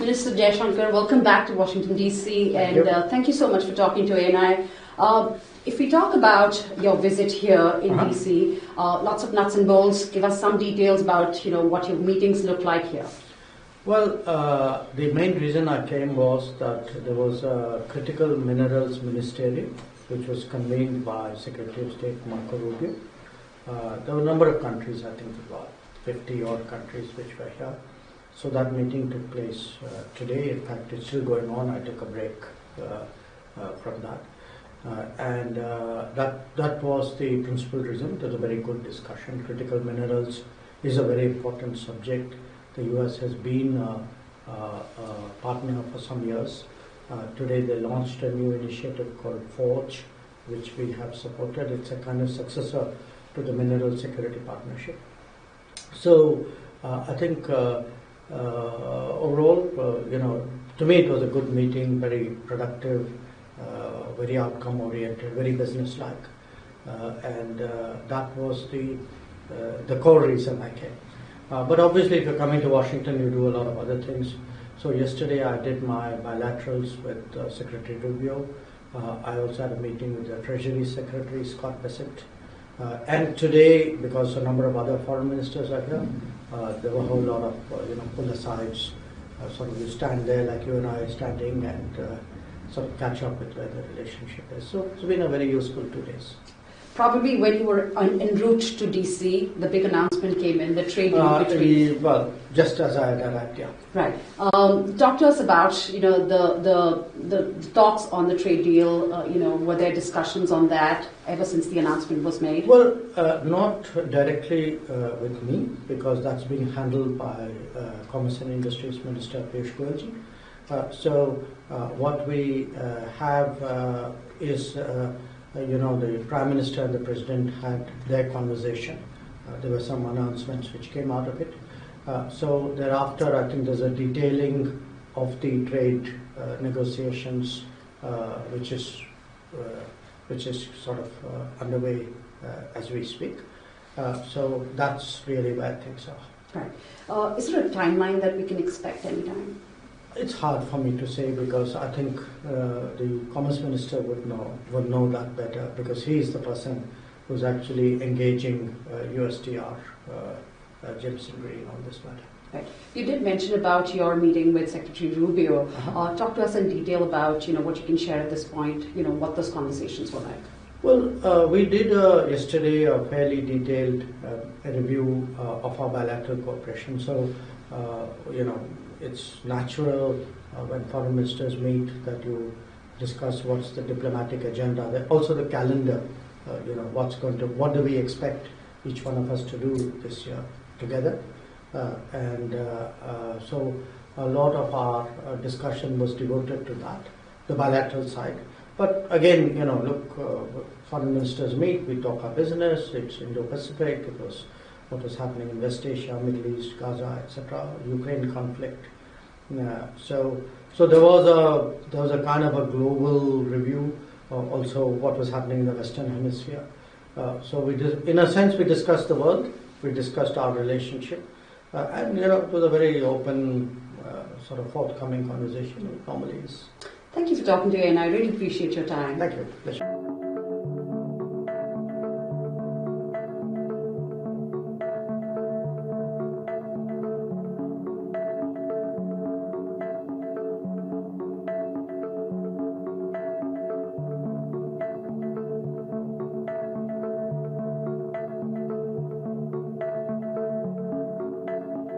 Minister Jaishankar, welcome back to Washington, D.C. Thank you so much for talking to ANI. If we talk about your visit here in D.C., lots of nuts and bolts, give us some details about what your meetings look like here. Well, the main reason I came was that there was a critical minerals ministerial which was convened by Secretary of State Marco Rubio. There were a number of countries, I think about 50 odd countries which were here. So that meeting took place today. In fact, it's still going on. I took a break from that. That was the principal reason. It was a very good discussion. Critical minerals is a very important subject. The US has been a partner for some years. Today they launched a new initiative called Forge, which we have supported. It's a kind of successor to the Mineral Security Partnership. So I think overall, to me it was a good meeting, very productive, very outcome oriented, very business-like, and that was the core reason I came. But obviously, if you're coming to Washington, you do a lot of other things. So yesterday I did my bilaterals with Secretary Rubio. I also had a meeting with the Treasury Secretary, Scott Bessent. And today, because a number of other foreign ministers are here, there were a whole lot of pull-asides. Sort of you stand there like you and I are standing and sort of catch up with where the relationship is. So it's been a very useful 2 days. Probably when you were en route to DC, the big announcement came in, the trade deal between... Well, just as I had arrived, yeah. Right. Talk to us about, the talks on the trade deal. Were there discussions on that ever since the announcement was made? Well, not directly with me, because that's being handled by Commerce and Industries Minister Piyush Goyal. So what we have is... the Prime Minister and the President had their conversation. There were some announcements which came out of it. So thereafter, I think there's a detailing of the trade negotiations, which is sort of underway as we speak. So that's really where things are. Right. Is there a timeline that we can expect anytime? It's hard for me to say because I think the Commerce Minister would know that better because he is the person who's actually engaging USTR, Jimson Green on this matter. Right. You did mention about your meeting with Secretary Rubio. Talk to us in detail about what you can share at this point. What those conversations were like. Well, we did yesterday a fairly detailed review of our bilateral cooperation. So it's natural when foreign ministers meet that you discuss what's the diplomatic agenda. Also the calendar, what do we expect each one of us to do this year together. So a lot of our discussion was devoted to that, the bilateral side. But again, foreign ministers meet, we talk our business, it's Indo-Pacific, it was what was happening in West Asia, Middle East, Gaza, etc., Ukraine conflict. So there was a kind of a global review, also what was happening in the Western Hemisphere. So in a sense, we discussed the world, we discussed our relationship, and it was a very open, sort of forthcoming conversation. It normally is. Thank you for talking to me, and I really appreciate your time. Thank you. Pleasure.